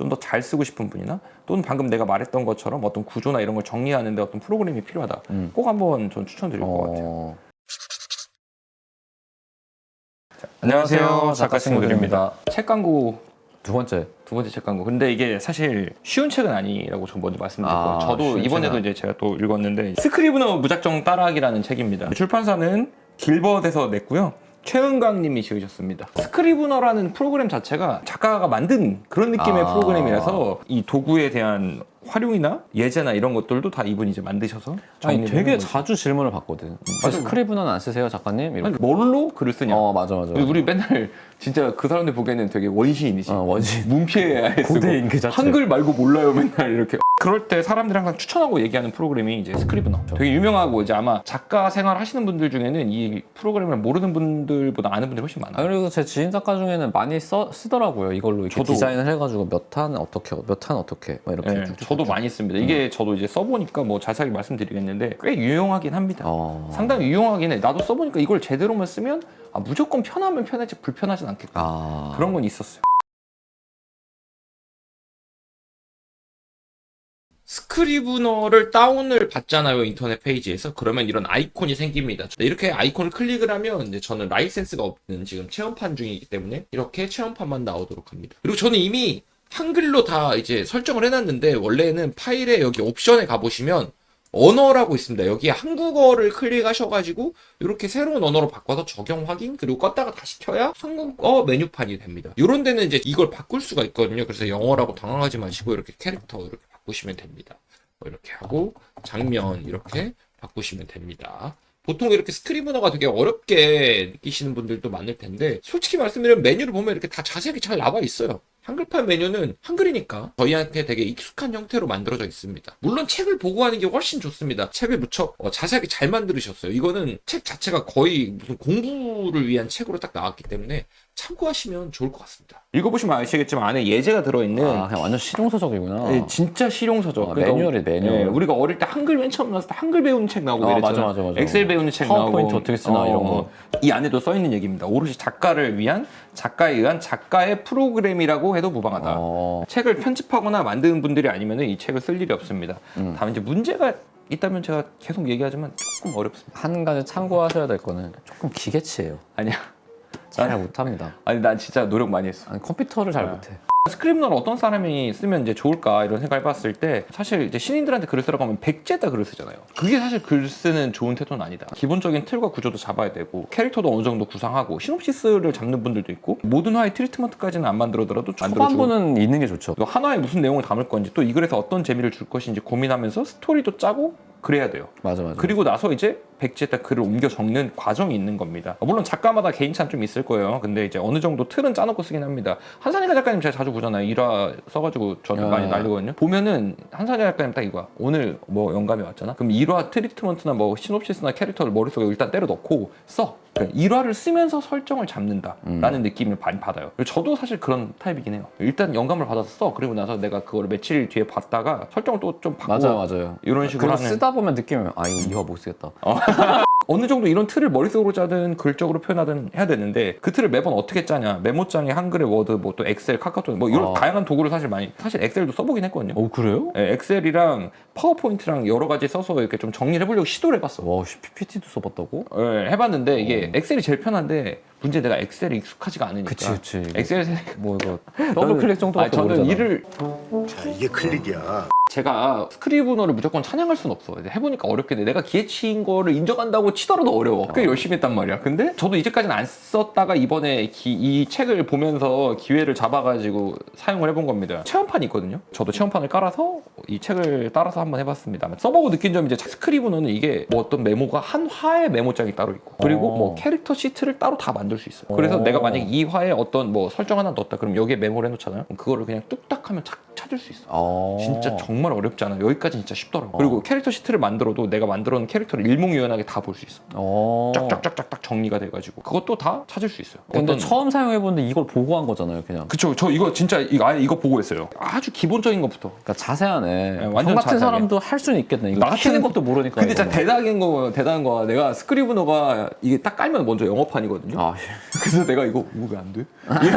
좀 더 잘 쓰고 싶은 분이나 또는 방금 내가 말했던 것처럼 어떤 구조나 이런 걸 정리하는데 어떤 프로그램이 필요하다. 꼭 한번 전 추천드릴 것 같아요. 자, 안녕하세요. 작가 친구들입니다. 책 광고 두 번째 책 광고. 근데 이게 사실 쉬운 책은 아니라고 전 먼저 말씀드릴 거예요. 저도 이번에도 이제 제가 또 읽었는데 스크리브너 무작정 따라하기라는 책입니다. 출판사는 길벗에서 냈고요. 최은강 님이 지으셨습니다. 스크리브너라는 프로그램 자체가 작가가 만든 그런 느낌의 프로그램이라서 이 도구에 대한 활용이나 예제나 이런 것들도 다 이분이 이제 만드셔서 아니 되게 자주 질문을 받거든. 스크리브너는 안 쓰세요 작가님? 이렇게. 아니, 뭘로 글을 쓰냐? 맞아. 우리 맨날 진짜 그 사람들 보기에는 되게 원시인이지. 원시인. 문피해야 쓰고 고대인 그 자체. 한글 말고 몰라요 맨날 이렇게. 그럴 때 사람들이 항상 추천하고 얘기하는 프로그램이 이제 스크리브너. 되게 유명하고 이제 아마 작가 생활 하시는 분들 중에는 이 프로그램을 모르는 분들보다 아는 분들이 훨씬 많아요. 그리고 제 지인 작가 중에는 많이 쓰더라고요. 이걸로 이렇게 저도 디자인을 해가지고 몇 탄 어떻게 막 이렇게. 네, 저도 많이 씁니다. 이게 저도 이제 써보니까 뭐 자세하게 말씀드리겠는데 꽤 유용하긴 합니다. 상당히 유용하긴 해. 나도 써보니까 이걸 제대로만 쓰면 무조건 편하면 편하지 불편하진 않겠다. 그런 건 있었어요. 스크리브너를 다운을 받잖아요, 인터넷 페이지에서. 그러면 이런 아이콘이 생깁니다. 이렇게 아이콘을 클릭을 하면 이제 저는 라이센스가 없는 지금 체험판 중이기 때문에 이렇게 체험판만 나오도록 합니다. 그리고 저는 이미 한글로 다 이제 설정을 해놨는데, 원래는 파일에 여기 옵션에 가보시면 언어라고 있습니다. 여기에 한국어를 클릭하셔가지고 이렇게 새로운 언어로 바꿔서 적용 확인, 그리고 껐다가 다시 켜야 한국어 메뉴판이 됩니다. 이런 데는 이제 이걸 바꿀 수가 있거든요. 그래서 영어라고 당황하지 마시고 이렇게 캐릭터 이렇게 바꾸시면 됩니다. 이렇게 하고 장면 이렇게 바꾸시면 됩니다. 보통 이렇게 스크리브너가 되게 어렵게 느끼시는 분들도 많을 텐데, 솔직히 말씀드리면 메뉴를 보면 이렇게 다 자세하게 잘 나와 있어요. 한글판 메뉴는 한글이니까 저희한테 되게 익숙한 형태로 만들어져 있습니다. 물론 책을 보고 하는 게 훨씬 좋습니다. 책을 무척 자세하게 잘 만들으셨어요. 이거는 책 자체가 거의 무슨 공부를 위한 책으로 딱 나왔기 때문에 참고하시면 좋을 것 같습니다. 읽어보시면 아시겠지만 안에 예제가 들어있는 그냥 완전 실용서적이구나. 네, 진짜 실용서적. 매뉴얼이 매뉴얼. 네, 우리가 어릴 때 한글 맨 처음 나왔을 때 한글 배우는 책 나오고 이랬잖아요. 맞아. 엑셀 배우는 책 나오고 파워포인트 어떻게 쓰나 이런 거. 이 안에도 써있는 얘기입니다. 오롯이 작가를 위한, 작가에 의한 작가의 프로그램이라고 해도 무방하다. 책을 편집하거나 만드는 분들이 아니면 이 책을 쓸 일이 없습니다. 다만 이제 문제가 있다면 제가 계속 얘기하지만 조금 어렵습니다. 한 가지 참고하셔야 될 거는 조금 기계치예요. 아니야. 잘 못합니다. 아니 난 진짜 노력 많이 했어. 컴퓨터를 잘 못해. 스크리브너를 어떤 사람이 쓰면 이제 좋을까 이런 생각을 해봤을 때, 사실 이제 신인들한테 글을 쓰라고 하면 백지에다 글을 쓰잖아요. 그게 사실 글 쓰는 좋은 태도는 아니다. 기본적인 틀과 구조도 잡아야 되고 캐릭터도 어느 정도 구상하고 시놉시스를 잡는 분들도 있고, 모든 화의 트리트먼트까지는 안 만들어더라도 초반부는 있는 게 좋죠. 한화에 무슨 내용을 담을 건지, 또 이 글에서 어떤 재미를 줄 것인지 고민하면서 스토리도 짜고 그래야 돼요. 맞아. 그리고 나서 이제 백지에다 글을 옮겨 적는 과정이 있는 겁니다. 물론 작가마다 개인차는 좀 있을 거예요. 근데 이제 어느 정도 틀은 짜놓고 쓰긴 합니다. 한산희가 작가님 제가 자주 보잖아요. 일화 써가지고 저는 많이 날리거든요. 보면은 한산희 작가님 딱 이거야. 오늘 뭐 영감이 왔잖아. 그럼 일화 트리트먼트나 뭐 시놉시스나 캐릭터를 머릿속에 일단 때려 넣고 써. 그러니까 일화를 쓰면서 설정을 잡는다라는 느낌을 많이 받아요. 저도 사실 그런 타입이긴 해요. 일단 영감을 받아서 써. 그리고 나서 내가 그거를 며칠 뒤에 봤다가 설정을 또 좀 바꾸고. 맞아요. 이런 식으로 하는. 쓰다 보면 느낌이 이거 이화 못 쓰겠다. 어느 정도 이런 틀을 머릿속으로 짜든 글적으로 표현하든 해야 되는데, 그 틀을 매번 어떻게 짜냐. 메모장에 한글에 워드, 뭐 또 엑셀, 카카오톡, 뭐 이런 다양한 도구를 사실 엑셀도 써보긴 했거든요. 그래요? 네, 엑셀이랑 파워포인트랑 여러 가지 써서 이렇게 좀 정리를 해보려고 시도를 해봤어. 와, PPT도 써봤다고? 네, 해봤는데 이게 엑셀이 제일 편한데, 문제 내가 엑셀이 익숙하지가 않으니까. 그치. 엑셀 뭐 이거 더블 클릭 정도밖에 저는 모르잖아. 자, 이게 클릭이야. 제가 스크리브너를 무조건 찬양할 수는 없어. 해보니까 어렵게 돼. 내가 기계치인 거를 인정한다고 치더라도 어려워. 꽤 열심히 했단 말이야. 근데 저도 이제까지는 안 썼다가 이번에 이 책을 보면서 기회를 잡아가지고 사용을 해본 겁니다. 체험판이 있거든요. 저도 체험판을 깔아서 이 책을 따라서 한번 해봤습니다. 써보고 느낀 점이, 이제 스크리브너는 이게 뭐 어떤 메모가 한 화의 메모장이 따로 있고, 그리고 뭐 캐릭터 시트를 따로 다 만들 수 있어요. 그래서 내가 만약에 이 화에 어떤 뭐 설정 하나 넣었다, 그럼 여기에 메모를 해놓잖아요. 그럼 그거를 그냥 뚝딱 하면 찾을 수 있어. 진짜 정말 어렵지 않아. 여기까지 진짜 쉽더라고. 그리고 캐릭터 시트를 만들어도 내가 만들어 놓은 캐릭터를 일목요연하게 다 볼 수 있어. 쫙쫙쫙쫙 정리가 돼가지고 그것도 다 찾을 수 있어요. 근데 처음 사용해보는데 이걸 보고 한 거잖아요, 그냥. 그쵸. 저 이거 진짜 이거 보고 했어요. 아주 기본적인 것부터. 그러니까 자세하네. 완전 형 같은 자세하게. 사람도 할 수는 있겠네. 이거 나 키는 같은- 것도 모르니까. 근데 진짜 이거는. 대단한 거야. 내가 스크리브너가 이게 딱 깔면 먼저 영어판이거든요. 아, 그래서 내가 이거 왜 안 돼?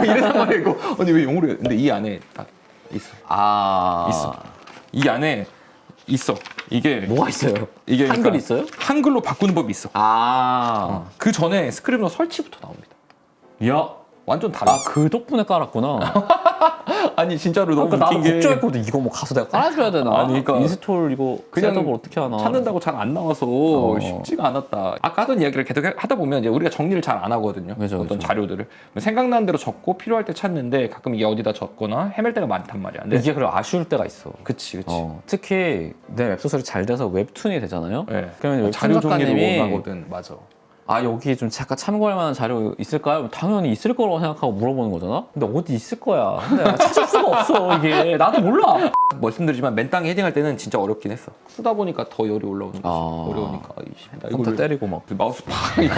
이래서 말이야. 이거 아니 왜 영어로 해? 근데 이 안에 딱 있어. 아 있어. 이 안에 있어. 이게 뭐가 있어요? 이게 한글 그러니까 있어요? 한글로 바꾸는 법이 있어. 그 전에 스크립너 설치부터 나옵니다. 야, 완전 달라. 그 덕분에 깔았구나. 아니 진짜로 너무 그러니까 나도 웃긴 게 걱정했거든. 이거 뭐 가서 내가 깔아줘야 되나? 아니, 그러니까 인스톨 이거 그냥 셋업을 어떻게 하나? 찾는다고 잘 안 나와서 쉽지가 않았다. 아까 하던 이야기를 계속 하다 보면 이제 우리가 정리를 잘 안 하거든요. 그죠, 어떤 그죠. 자료들을 생각나는 대로 적고 필요할 때 찾는데 가끔 이게 어디다 적거나 헤맬 때가 많단 말이야. 근데 이게 그리고 아쉬울 때가 있어. 그치. 특히 내 웹소설이 잘 돼서 웹툰이 되잖아요. 네. 그러면 웹툰 자료 정리를 작가님이 원하거든. 맞아. 아 여기 좀 잠깐 참고할 만한 자료 있을까요? 당연히 있을 거라고 생각하고 물어보는 거잖아. 근데 어디 있을 거야. 근데 내가 찾을 수가 없어 이게. 나도 몰라. 말씀드리지만 맨땅에 헤딩할 때는 진짜 어렵긴 했어. 쓰다 보니까 더 열이 올라오는 거지. 어려우니까. 나 컴퓨터 이거를 때리고 막. 마우스 팍 이거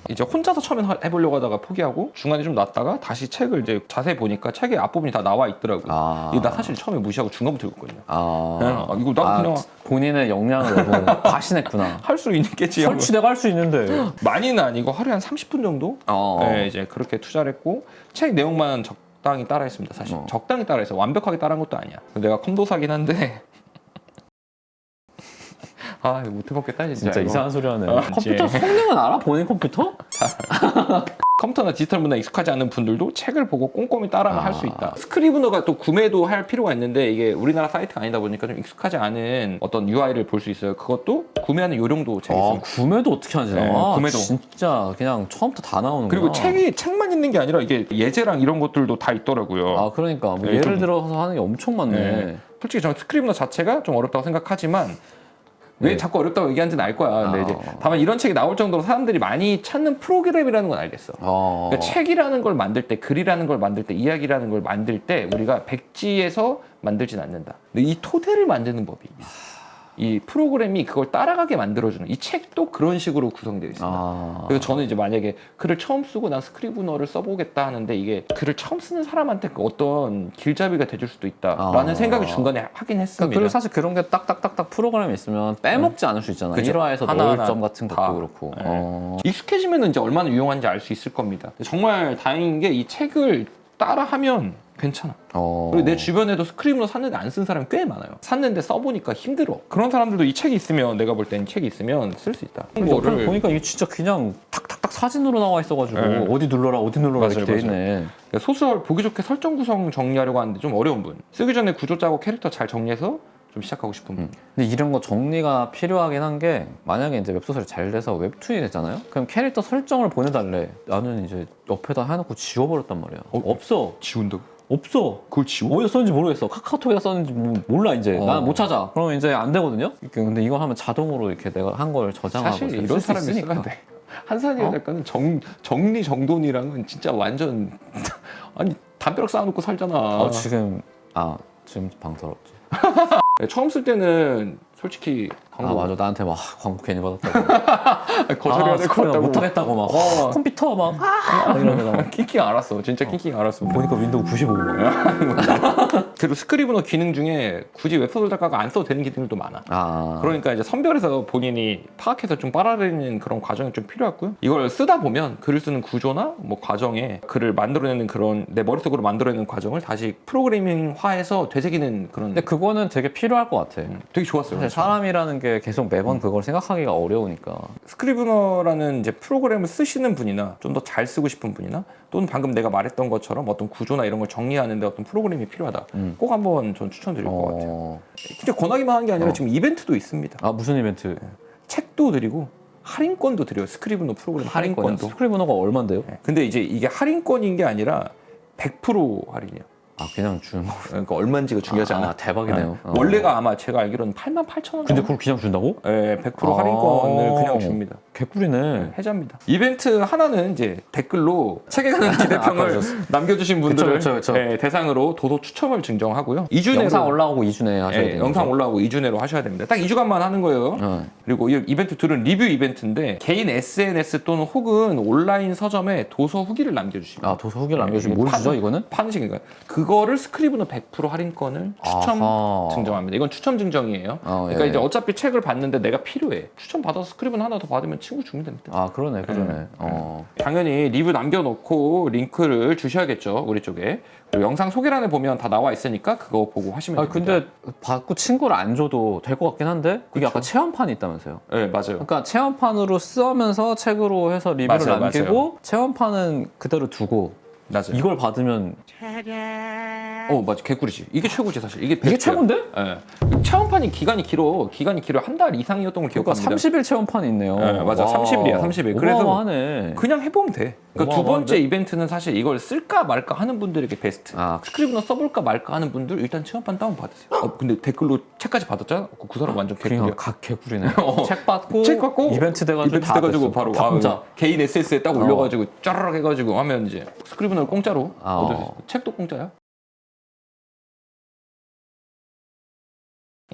이제 혼자서 처음엔 해보려고 하다가 포기하고 중간에 좀 놨다가 다시 책을 이제 자세히 보니까 책의 앞부분이 다 나와 있더라고. 이거 나 사실 처음에 무시하고 중간부터 읽었거든요. 이거 나 그냥 본인의 역량을 너무 과신했구나. 할 수 있겠지. 설치 내가 할 수 있는데. 많이는 아니고 하루에 한 30분 정도? 네, 이제 그렇게 투자를 했고 책 내용만 적당히 따라했습니다. 사실 적당히 따라해서 완벽하게 따라한 것도 아니야. 내가 컴도사긴 한데 아 이거 못 해먹겠다 진짜 이거. 이상한 소리 하네. 컴퓨터 성능은 알아? 본인 컴퓨터? 컴퓨터나 디지털 문화에 익숙하지 않은 분들도 책을 보고 꼼꼼히 따라만 할 수 있다. 스크리브너가 또 구매도 할 필요가 있는데 이게 우리나라 사이트가 아니다 보니까 좀 익숙하지 않은 어떤 UI를 볼 수 있어요. 그것도 구매하는 요령도 책이 있습니다. 구매도 어떻게 하지? 네, 구매도. 진짜 그냥 처음부터 다 나오는 그리고 거야. 책만 있는 게 아니라 이게 예제랑 이런 것들도 다 있더라고요. 그러니까 뭐 네, 예를 좀- 들어서 하는 게 엄청 많네. 네. 솔직히 저는 스크리브너 자체가 좀 어렵다고 생각하지만 왜 자꾸 어렵다고 얘기하는지 알 거야. 근데 이제 다만 이런 책이 나올 정도로 사람들이 많이 찾는 프로그램이라는 건 알겠어. 그러니까 책이라는 걸 만들 때, 글이라는 걸 만들 때, 이야기라는 걸 만들 때 우리가 백지에서 만들진 않는다. 근데 이 토대를 만드는 법이 있어. 이 프로그램이 그걸 따라가게 만들어주는 이 책도 그런 식으로 구성되어 있습니다. 그래서 저는 이제 만약에 글을 처음 쓰고 난 스크리브너를 써보겠다 하는데 이게 글을 처음 쓰는 사람한테 그 어떤 길잡이가 돼줄 수도 있다라는 생각이 중간에 하긴 했습니다. 그리고 사실 그런 게 딱딱딱딱 프로그램이 있으면 빼먹지 않을 수 있잖아. 그죠. 1화에서 하나하나 넣을 점 같은 다. 것도 그렇고. 익숙해지면 이제 얼마나 유용한지 알 수 있을 겁니다. 정말 다행인 게 이 책을 따라하면 괜찮아. 그리고 내 주변에도 스크리브너 샀는데 안 쓴 사람이 꽤 많아요. 샀는데 써보니까 힘들어. 그런 사람들도 이 책이 있으면 내가 볼 땐 책이 있으면 쓸 수 있다. 옆에 보니까 이게 진짜 그냥 탁탁탁 사진으로 나와 있어가지고 네. 어디 눌러라 어디 눌러라 맞아요, 이렇게 돼 맞아요. 있네. 소설 보기 좋게 설정 구성 정리하려고 하는데 좀 어려운 분. 쓰기 전에 구조 짜고 캐릭터 잘 정리해서 좀 시작하고 싶은 분. 근데 이런 거 정리가 필요하긴 한 게 만약에 이제 웹소설이 잘 돼서 웹툰이 됐잖아요. 그럼 캐릭터 설정을 보내달래. 나는 이제 옆에다 해놓고 지워버렸단 말이야. 없어. 지운다고? 없어. 그걸 지워? 어디서 썼는지 모르겠어. 카카오톡에다 썼는지 몰라 이제. 나는 못 찾아. 그러면 이제 안 되거든요. 근데 이거 하면 자동으로 이렇게 내가 한 걸 저장하고 사실 이렇게 이런 쓸수 사람이 있으니까. 있어야 돼. 한산이 작가는 정리 정돈이랑은 진짜 완전 아니 담벼락 쌓아놓고 살잖아. 지금 방 더럽지. 처음 쓸 때는 솔직히 광고 맞아. 나한테 막 광고 괜히 받았다고. 거절해야 될 것 스크린 같다고. 못하겠다고 막 컴퓨터 막 이러다가 킹킹 알았어. 진짜 킹킹 알았어. 보니까 윈도우 95. 그리고 스크리브너 기능 중에 굳이 웹소설 작가가 안 써도 되는 기능들도 많아. 그러니까 이제 선별해서 본인이 파악해서 좀 빨아들이는 그런 과정이 좀 필요하고요. 이걸 쓰다 보면 글을 쓰는 구조나 뭐 과정에 글을 만들어내는 그런 내 머릿속으로 만들어내는 과정을 다시 프로그래밍화해서 되새기는 그런. 근데 그거는 되게 필요할 것 같아. 되게 좋았어요. 사실 사람이라는 게 계속 매번 그걸 생각하기가 어려우니까. 스크리브너라는 이제 프로그램을 쓰시는 분이나 좀 더 잘 쓰고 싶은 분이나 또는 방금 내가 말했던 것처럼 어떤 구조나 이런 걸 정리하는데 어떤 프로그램이 필요하다. 꼭 한번 전 추천드릴 것 같아요. 진짜 권하기만 한 게 아니라 지금 이벤트도 있습니다. 무슨 이벤트? 책도 드리고 할인권도 드려요. 스크리브너 프로그램 할인권도. 스크리브너가 얼만데요? 근데 이제 이게 할인권인 게 아니라 100% 할인이에요. 그냥 주는 거. 그러니까 얼마인지가 중요하지 않아. 대박이네요. 원래가 아마 제가 알기로는 88,000원. 근데 그걸 그냥 준다고? 네, 100% 할인권을 그냥 줍니다. 개꿀이네. 해자입니다. 이벤트 하나는 이제 댓글로 책에 관한 기대평을 남겨주신 분들을 그쵸. 네, 대상으로 도서 추첨을 증정하고요. 2주 내로 영상 올라오고 2주 내에 하셔야 돼요. 영상 올라오고 2주 내로 하셔야 됩니다. 딱 2주간만 하는 거예요. 그리고 이 이벤트들은 리뷰 이벤트인데 개인 SNS 또는 혹은 온라인 서점에 도서 후기를 남겨주시면 도서 후기를 남겨주시면 뭘 주죠 이거는? 파는식인가요? 그거를 스크리브너 100% 할인권을 추첨 증정합니다. 이건 추첨 증정이에요. 그러니까 예. 이제 어차피 책을 봤는데 내가 필요해. 추첨 받아서 스크리브너 하나 더 받으면 친구 주면 됩니다. 아 그러네. 당연히 리뷰 남겨놓고 링크를 주셔야겠죠, 우리 쪽에. 그리고 영상 소개란에 보면 다 나와 있으니까 그거 보고 하시면 아 됩니다. 근데 받고 친구를 안 줘도 될 것 같긴 한데 이게 아까 체험판이 있다면서요? 네, 맞아요. 그러니까 체험판으로 쓰면서 책으로 해서 리뷰를 맞아요, 남기고 체험판은 그대로 두고 맞아요. 이걸 받으면 맞아, 개꿀이지. 이게 최고지 사실. 이게 이게 베스트야. 최고인데? 예. 체험판이 기간이 길어. 한 달 이상이었던 걸 그러니까 기억합니다. 30일 체험판이 있네요. 네, 맞아. 와, 30일이야, 30일. 그래서 어마어마하네. 그냥 해보면 돼. 그러니까 두 어마어마한데? 번째 이벤트는 사실 이걸 쓸까 말까 하는 분들에게 베스트. 아, 스크리브너 써볼까 말까 하는 분들 일단 체험판 다운 받으세요. 근데 댓글로 책까지 받았잖아. 그 사람 완전 개꿀이야. 그냥 각 개구리네. 책 받고 이벤트 돼가지고 이벤트 돼가지고 바로 다 공짜. 개인 SS에 딱 올려가지고 짜르륵 해가지고 하면 이제 스크리브너를 공짜로 얻을 수 있어. 책도 공짜야.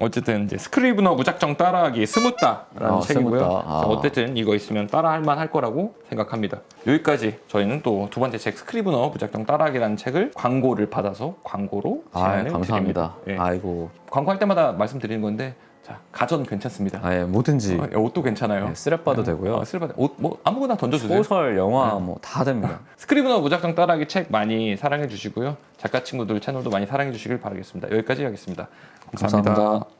어쨌든 이제 스크리브너 무작정 따라하기 스무따라는 책이고요. 스무따. 자, 어쨌든 이거 있으면 따라할 만할 거라고 생각합니다. 여기까지 저희는 또 두 번째 책 스크리브너 무작정 따라하기라는 책을 광고를 받아서 광고로 제안을 감사합니다. 드립니다. 예. 아이고. 광고할 때마다 말씀드리는 건데 자, 가전 괜찮습니다. 뭐든지 옷도 괜찮아요. 쓰레빠도 되고요. 쓰레받 옷 뭐 아무거나 던져주세요. 소설, 영화 뭐 다 됩니다. 스크리브너 무작정 따라하기 책 많이 사랑해 주시고요. 작가 친구들 채널도 많이 사랑해 주시길 바라겠습니다. 여기까지 하겠습니다. 감사합니다. 감사합니다.